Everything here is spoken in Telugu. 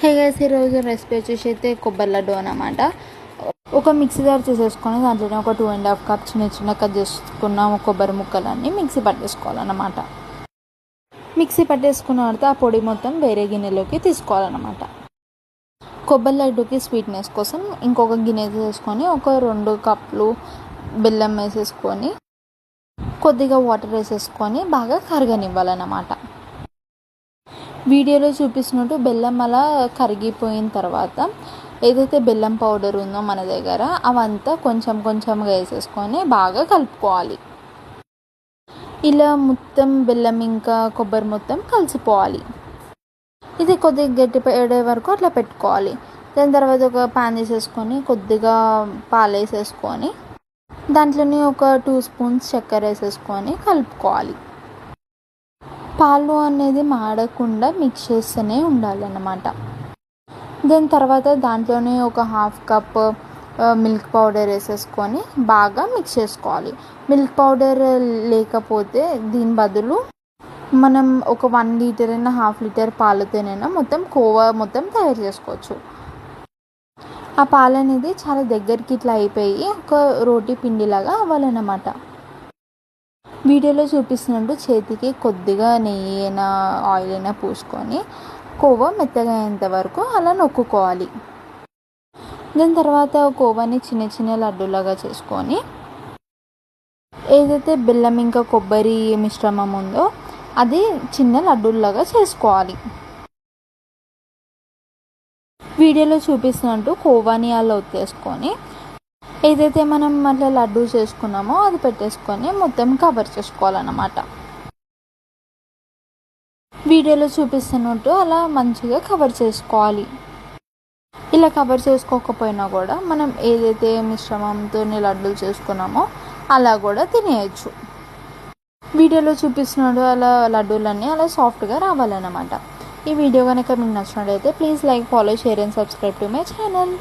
హే గైస్, ఈరోజు రెసిపీ వచ్చేసి అయితే కొబ్బరి లడ్డు అన్నమాట. ఒక మిక్సీ జార్ చేసేసుకొని దాంట్లోనే ఒక 2.5 కప్ చిన్న కట్ చేసుకున్న కొబ్బరి ముక్కలన్నీ మిక్సీ పట్టేసుకోవాలన్నమాట. మిక్సీ పట్టేసుకున్న తర్వాత ఆ పొడి మొత్తం వేరే గిన్నెలోకి తీసుకోవాలన్నమాట. కొబ్బరి లడ్డుకి స్వీట్నెస్ కోసం ఇంకొక గిన్నె తీసుకొని ఒక 2 కప్పులు బెల్లం వేసేసుకొని కొద్దిగా వాటర్ వేసేసుకొని బాగా కరగనివ్వాలన్నమాట. వీడియోలో చూపిస్తున్నట్టు బెల్లం అలా కరిగిపోయిన తర్వాత ఏదైతే బెల్లం పౌడర్ ఉందో మన దగ్గర అవంతా కొంచెం కొంచెంగా వేసేసుకొని బాగా కలుపుకోవాలి. ఇలా మొత్తం బెల్లం ఇంకా కొబ్బరి మొత్తం కలిసిపోవాలి. ఇది కొద్దిగా గట్టిపడే వరకు అట్లా పెట్టుకోవాలి. దాని తర్వాత ఒక ప్యాన్ వేసేసుకొని కొద్దిగా పాలు వేసేసుకొని దాంట్లోనే ఒక 2 స్పూన్స్ చక్కెర వేసేసుకొని కలుపుకోవాలి. పాలు అనేది మాడకుండా మిక్స్ చేస్తూనే ఉండాలన్నమాట. దాని తర్వాత దాంట్లోనే ఒక 1/2 కప్ మిల్క్ పౌడర్ వేసేసుకొని బాగా మిక్స్ చేసుకోవాలి. మిల్క్ పౌడర్ లేకపోతే దీని బదులు మనం ఒక 1 లీటర్ అయినా 1/2 లీటర్ పాలతోనైనా మొత్తం కోవా మొత్తం తయారు చేసుకోవచ్చు. ఆ పాలు అనేది చాలా దగ్గరికి ఇట్లా అయిపోయి ఒక రోటీ పిండిలాగా అవ్వాలన్నమాట. వీడియోలో చూపిస్తున్నట్టు చేతికి కొద్దిగా నెయ్యి అయినా ఆయిల్ అయినా పూసుకొని కోవా మెత్తగా అయ్యేంత వరకు అలా నొక్కుకోవాలి. దాని తర్వాత కోవాని చిన్న చిన్న లడ్డూలాగా చేసుకొని ఏదైతే బెల్లం ఇంకా కొబ్బరి మిశ్రమం ఉందో అది చిన్న లడ్డూలాగా చేసుకోవాలి. వీడియోలో చూపిస్తున్నట్టు కోవాని అలా ఒత్తేసుకొని ఏదైతే మనం అట్లా లడ్డూ చేసుకున్నామో అది పెట్టేసుకొని మొత్తం కవర్ చేసుకోవాలన్నమాట. వీడియోలో చూపిస్తున్నట్టు అలా మంచిగా కవర్ చేసుకోవాలి. ఇలా కవర్ చేసుకోకపోయినా కూడా మనం ఏదైతే మిశ్రమంతో లడ్డూలు చేసుకున్నామో అలా కూడా తినేయచ్చు. వీడియోలో చూపిస్తున్నట్టు అలా లడ్డూలన్నీ అలా సాఫ్ట్గా రావాలన్నమాట. ఈ వీడియో కనుక మీకు నచ్చినట్లయితే please like, follow, share and subscribe to my channel.